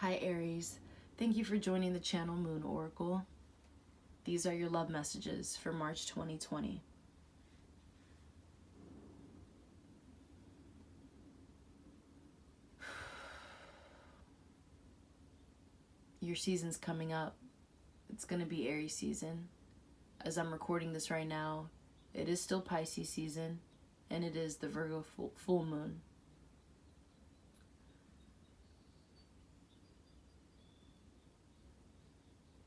Hi Aries, thank you for joining the channel Moon Oracle. These are your love messages for March 2020. Your season's coming up. It's going to be Aries season. As I'm recording this right now, it is still Pisces season, and it is the Virgo full moon.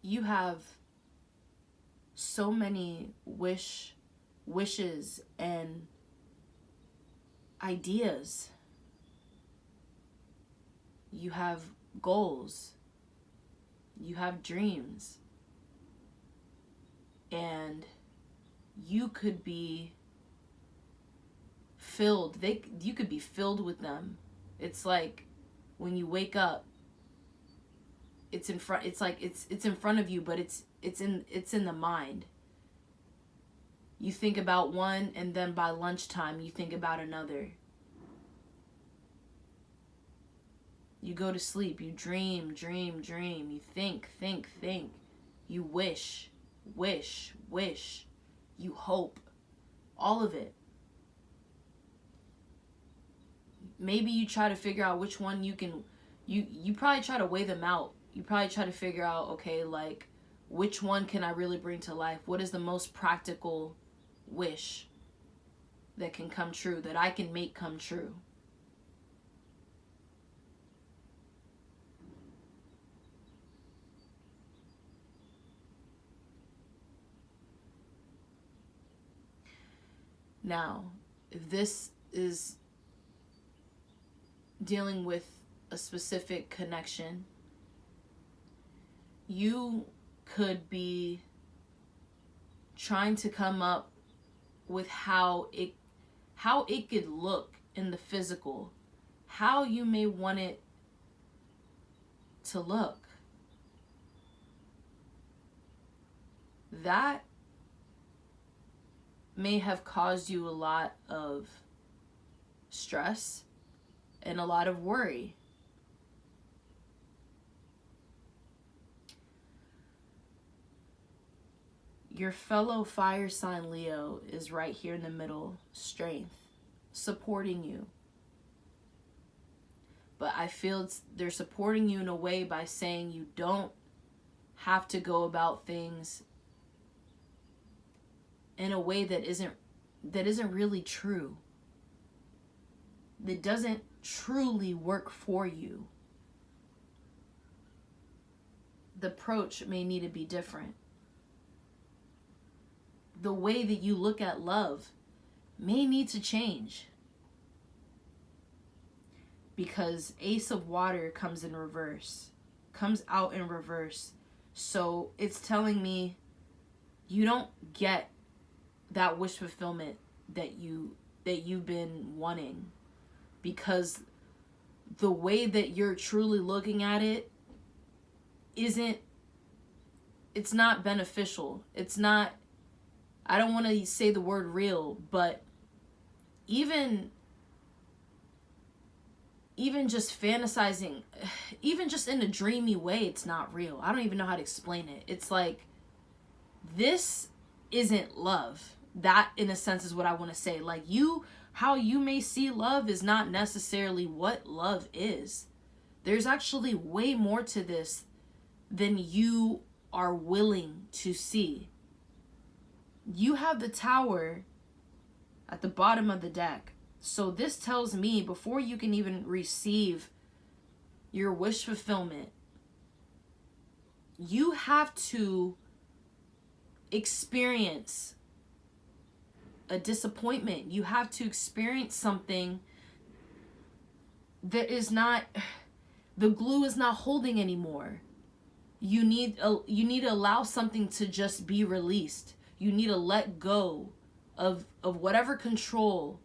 You have so many wishes and ideas. You have goals. You have dreams. And you could be filled. You could be filled with them. It's like when you wake up, it's in front. It's like it's in front of you, but it's in the mind. You think about one, and then by lunchtime you think about another. You go to sleep, you dream. You think. You wish. You hope. All of it. Maybe you try to figure out which one you can. You probably try to weigh them out. You probably try to figure out, okay, like, which one can I really bring to life? What is the most practical wish that can come true, that I can make come true? Now, if this is dealing with a specific connection, you could be trying to come up with how it could look in the physical, how you may want it to look. That may have caused you a lot of stress and a lot of worry. Your fellow fire sign Leo is right here in the middle, strength, supporting you. But I feel they're supporting you in a way by saying you don't have to go about things in a way that isn't really true. That doesn't truly work for you. The approach may need to be different. The way that you look at love may need to change. Because Ace of Water comes in reverse. Comes out in reverse. So it's telling me you don't get that wish fulfillment that you've been wanting. Because the way that you're truly looking at it it's not beneficial. It's not, I don't want to say the word real, but even just fantasizing, even just in a dreamy way, it's not real. I don't even know how to explain it. It's like, this isn't love. That, in a sense, is what I want to say. Like, how you may see love is not necessarily what love is. There's actually way more to this than you are willing to see. You have the Tower at the bottom of the deck. So this tells me, before you can even receive your wish fulfillment, you have to experience a disappointment. You have to experience something that is not, the glue is not holding anymore. You need to allow something to just be released. You need to let go of whatever control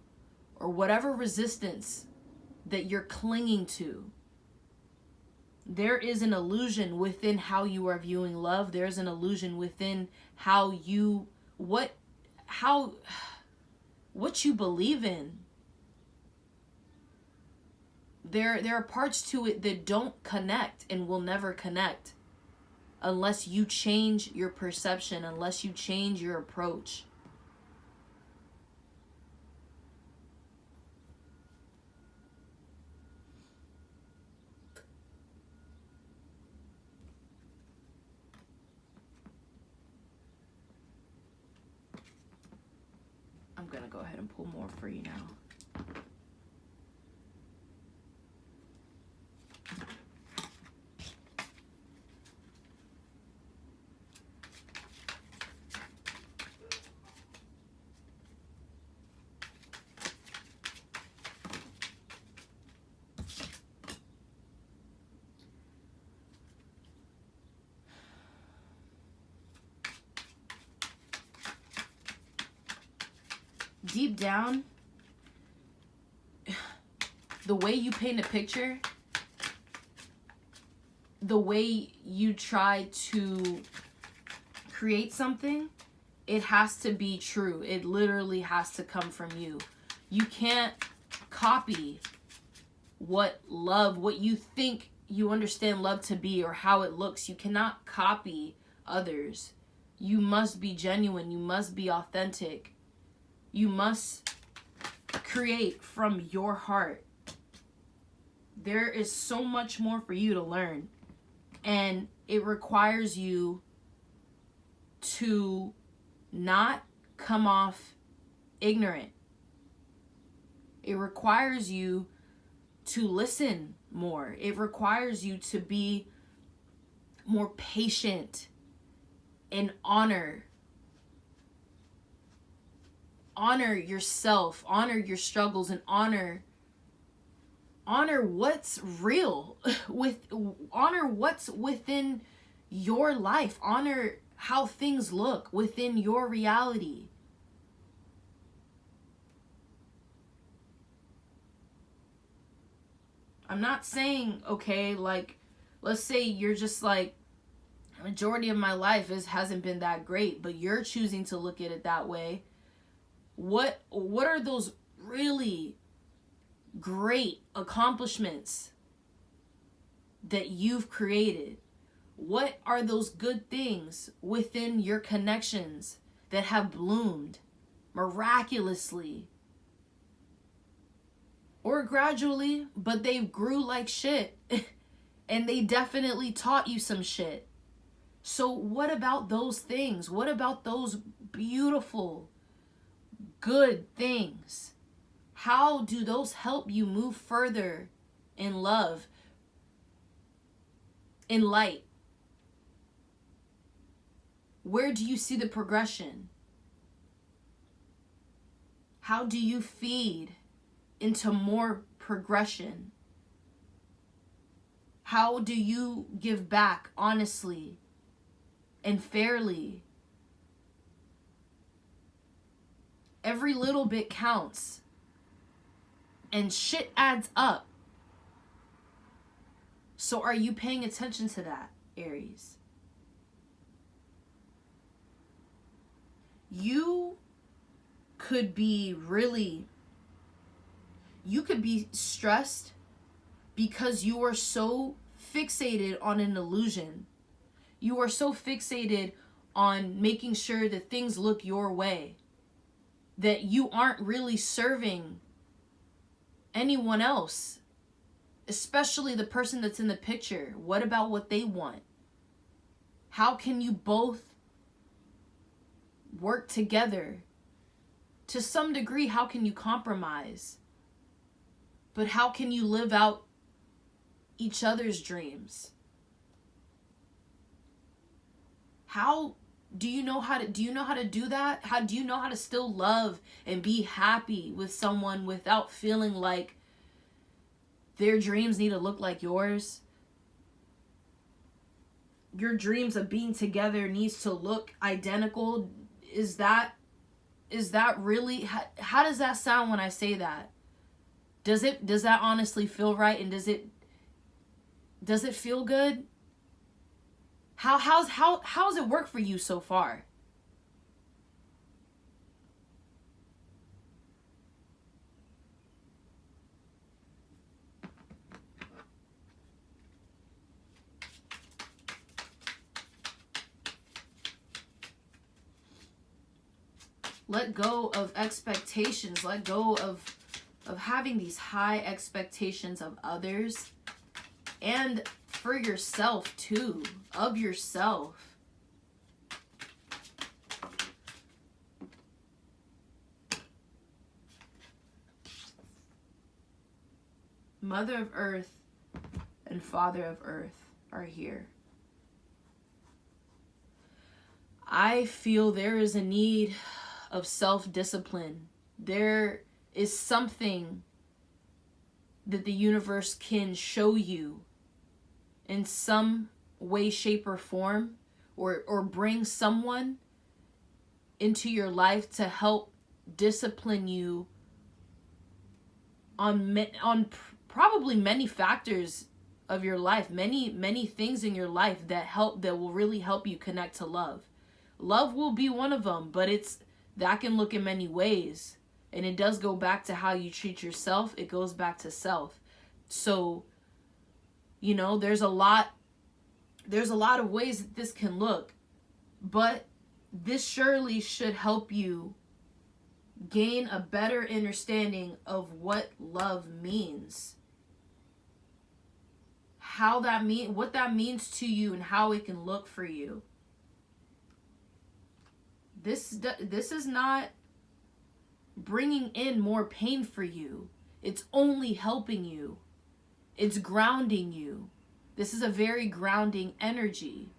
or whatever resistance that you're clinging to. There is an illusion within how you are viewing love. There's an illusion within how what you believe in. There are parts to it that don't connect and will never connect unless you change your perception, unless you change your approach. I'm gonna go ahead and pull more for you now. Deep down, the way you paint a picture, the way you try to create something, it has to be true. It literally has to come from you. You can't copy what you think you understand love to be or how it looks. You cannot copy others. You must be genuine. You must be authentic. You must create from your heart. There is so much more for you to learn. And it requires you to not come off ignorant. It requires you to listen more. It requires you to be more patient and honor yourself, honor your struggles, and honor what's real, honor what's within your life, honor how things look within your reality. I'm not saying, okay, like, let's say you're just like, majority of my life hasn't been that great, but you're choosing to look at it that way. What are those really great accomplishments that you've created? What are those good things within your connections that have bloomed miraculously? Or gradually, but they grew like shit. And they definitely taught you some shit. So what about those things? What about those beautiful, good things? How do those help you move further in love, in light? Where do you see the progression? How do you feed into more progression? How do you give back honestly and fairly? Every little bit counts. And shit adds up. So are you paying attention to that, Aries? You could be stressed because you are so fixated on an illusion. You are so fixated on making sure that things look your way, that you aren't really serving anyone else, especially the person that's in the picture. What about what they want? How can you both work together? To some degree, how can you compromise? But how can you live out each other's dreams? How do you know how to do that? How do you know how to still love and be happy with someone without feeling like their dreams need to look like yours? Your dreams of being together needs to look identical. Is that really, how does that sound when I say that? Does that honestly feel right? And does it feel good? How's it work for you so far? Let go of expectations. Let go of having these high expectations of others and for yourself too, of yourself. Mother of Earth and Father of Earth are here. I feel there is a need of self-discipline. There is something that the universe can show you in some way, shape, or form, or bring someone into your life to help discipline you on probably many factors of your life, many things in your life that will really help you connect to love. Love will be one of them, but that can look in many ways. And it does go back to how you treat yourself. It goes back to self. So, there's a lot of ways that this can look. But this surely should help you gain a better understanding of what love means. What that means to you and how it can look for you. This is not bringing in more pain for you. It's only helping you. It's grounding you. This is a very grounding energy.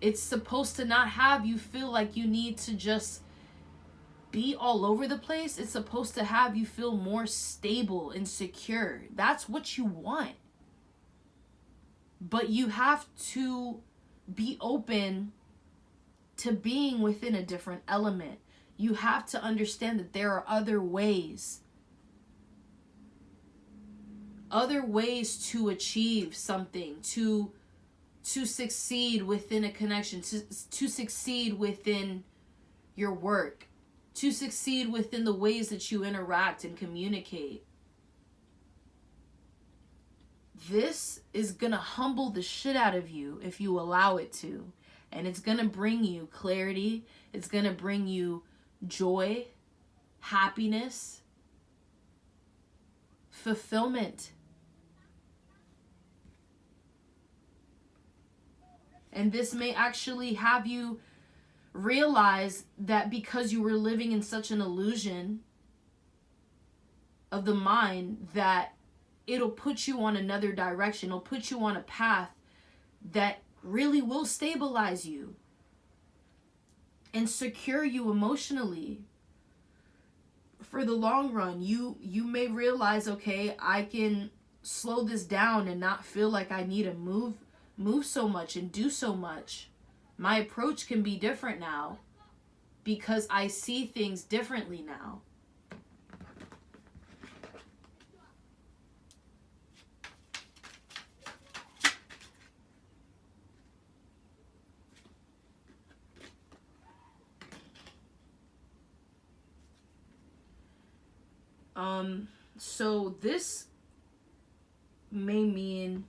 It's supposed to not have you feel like you need to just be all over the place. It's supposed to have you feel more stable and secure. That's what you want. But you have to be open to being within a different element. You have to understand that there are other ways to achieve something, to succeed within a connection, to succeed within your work, to succeed within the ways that you interact and communicate. This is gonna humble the shit out of you if you allow it to. And it's going to bring you clarity. It's going to bring you joy, happiness, fulfillment. And this may actually have you realize that because you were living in such an illusion of the mind, that it'll put you on another direction. It'll put you on a path that really will stabilize you and secure you emotionally for the long run. You may realize, okay, I can slow this down and not feel like I need to move so much and do so much. My approach can be different now because I see things differently now. So this may mean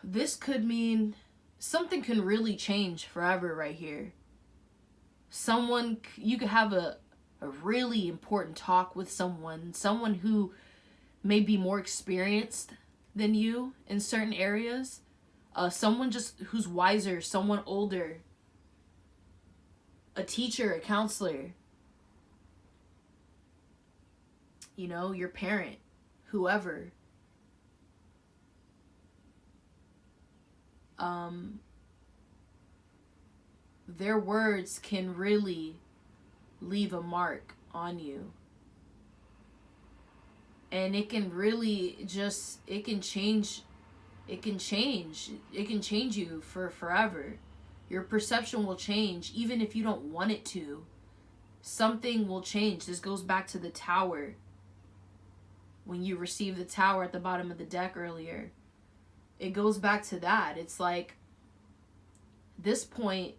this could mean something can really change forever right here. You could have a really important talk with someone who may be more experienced than you in certain areas. Someone just who's wiser, someone older. A teacher, a counselor, your parent, whoever. Their words can really leave a mark on you. And it can really it can change you for forever. Your perception will change, even if you don't want it to. Something will change. This goes back to the tower. When you received the tower at the bottom of the deck earlier. It goes back to that. It's like, this point,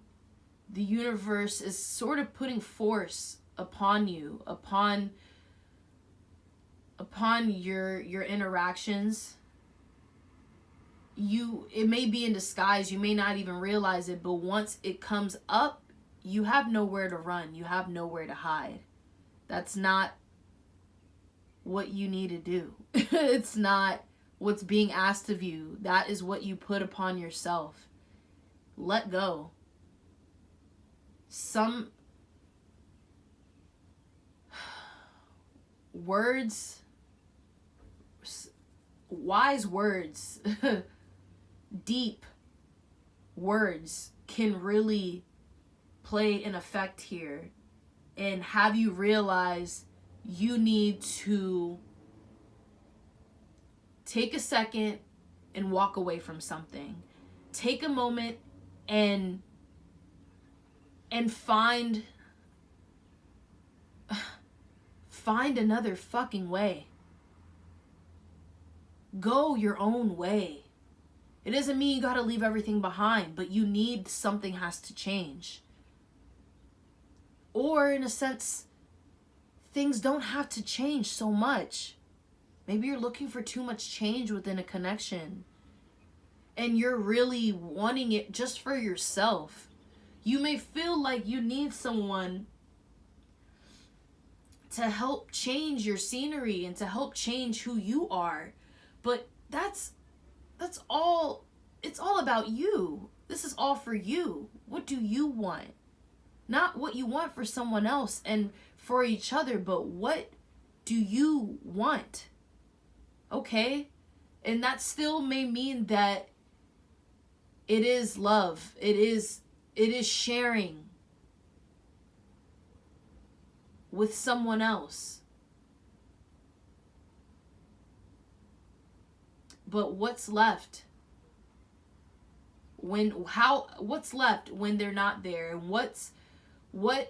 the universe is sort of putting force upon you, upon your interactions, it may be in disguise, you may not even realize it, but once it comes up, you have nowhere to run, you have nowhere to hide. That's not what you need to do. It's not what's being asked of you. That is what you put upon yourself. Let go. Some words, wise words, deep words can really play an effect here and have you realize you need to take a second and walk away from something. Take a moment and find another fucking way. Go your own way. It doesn't mean you gotta leave everything behind, but you need, something has to change. Or in a sense, things don't have to change so much. Maybe you're looking for too much change within a connection. And you're really wanting it just for yourself. You may feel like you need someone to help change your scenery and to help change who you are. But that's all, it's all about you. This is all for you. What do you want? Not what you want for someone else and for each other, but what do you want? Okay? And that still may mean that it is love. It is sharing with someone else. But what's left what's left when they're not there? And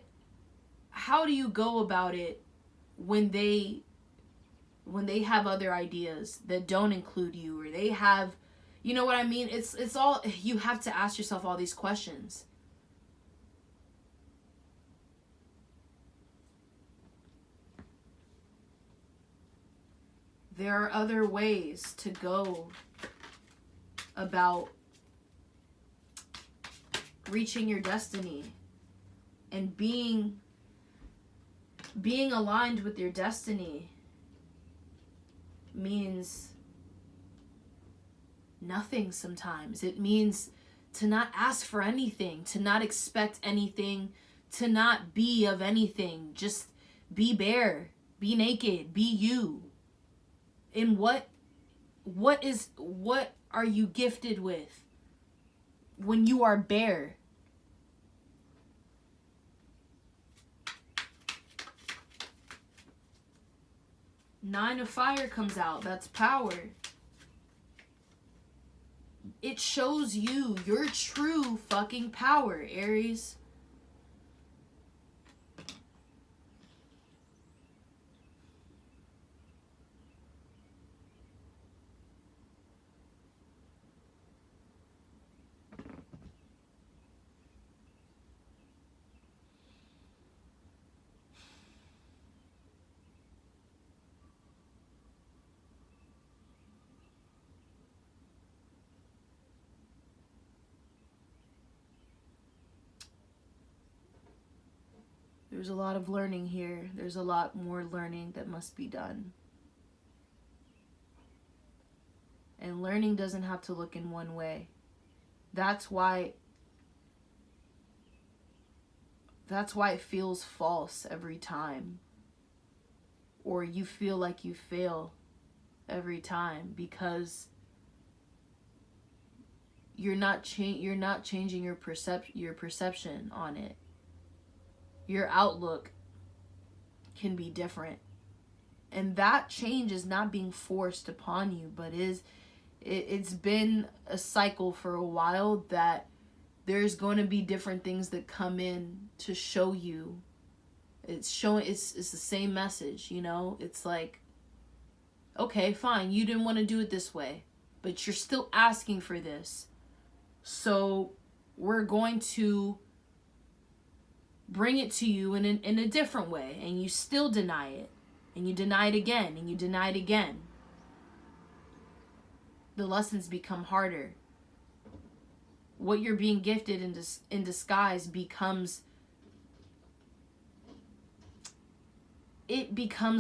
how do you go about it when they have other ideas that don't include you, or they have, you know what I mean? It's all, you have to ask yourself all these questions. There are other ways to go about reaching your destiny and being aligned with your destiny means nothing sometimes. It means to not ask for anything, to not expect anything, to not be of anything. Just be bare, be naked, be you. And what are you gifted with when you are bare? Nine of Fire comes out. That's power. It shows you your true fucking power, Aries. There's a lot of learning here. There's a lot more learning that must be done. And learning doesn't have to look in one way. That's why it feels false every time. Or you feel like you fail every time, because you're not changing your perception on it. Your outlook can be different. And that change is not being forced upon you, but it's been a cycle for a while that there's going to be different things that come in to show you. It's the same message, you know? It's like, okay, fine, you didn't want to do it this way, but you're still asking for this. So we're going to bring it to you in a different way, and you still deny it, and you deny it again, and you deny it again. the lessons become harder. What you're being gifted in disguise becomes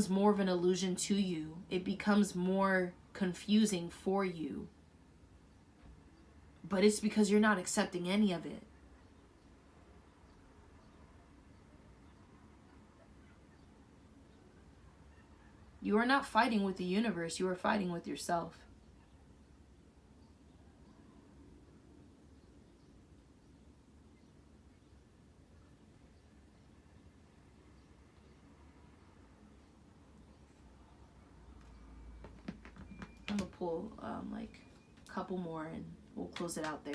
more of an illusion to you. It becomes more confusing for you. But it's because you're not accepting any of it. You are not fighting with the universe. You are fighting with yourself. I'm gonna pull like a couple more and we'll close it out there.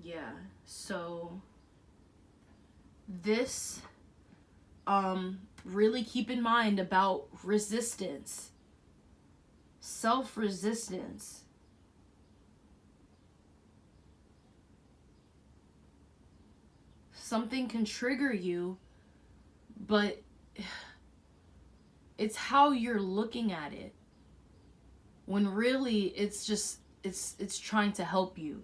Yeah, so this, really keep in mind about resistance, self-resistance. Something can trigger you, but it's how you're looking at it. When really it's just, it's trying to help you.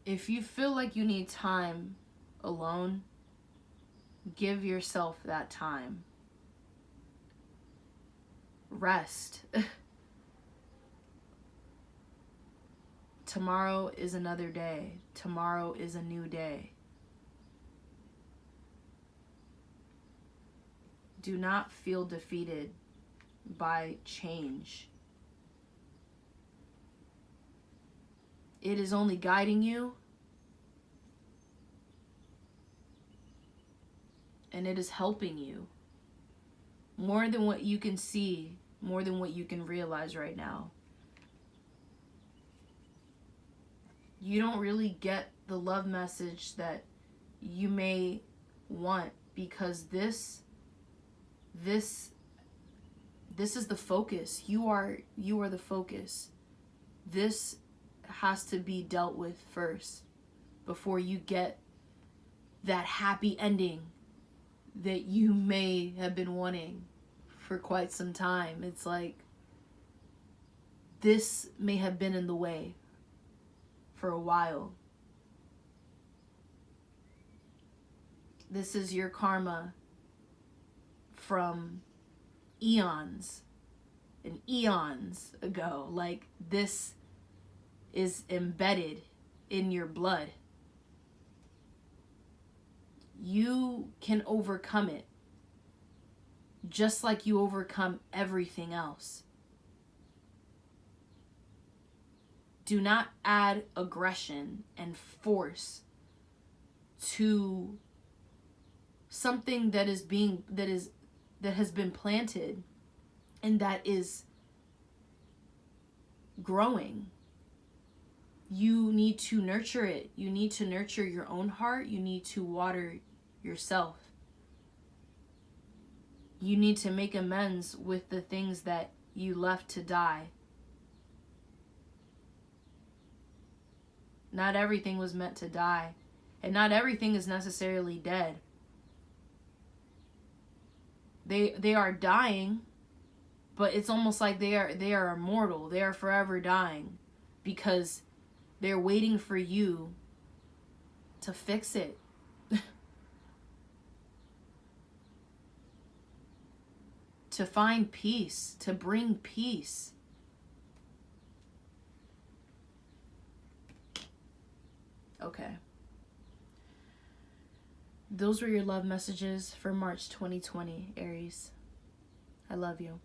If you feel like you need time alone, give yourself that time. Rest. Tomorrow is another day. Tomorrow is a new day. Do not feel defeated by change. It is only guiding you, and it is helping you more than what you can see, more than what you can realize right now. You don't really get the love message that you may want, because this is the focus. You are the focus. This has to be dealt with first before you get that happy ending that you may have been wanting for quite some time. It's like this may have been in the way for a while. This is your karma from eons and eons ago. Like, this is embedded in your blood. You can overcome it, just like you overcome everything else. Do not add aggression and force to something that has been planted and that is growing. You need to nurture it. You need to nurture your own heart. You need to water yourself. You need to make amends with the things that you left to die. Not everything was meant to die, and not everything is necessarily dead. They are dying, but it's almost like they are immortal. They are forever dying because they're waiting for you to fix it. To find peace, to bring peace. Okay. Those were your love messages for March 2020, Aries. I love you.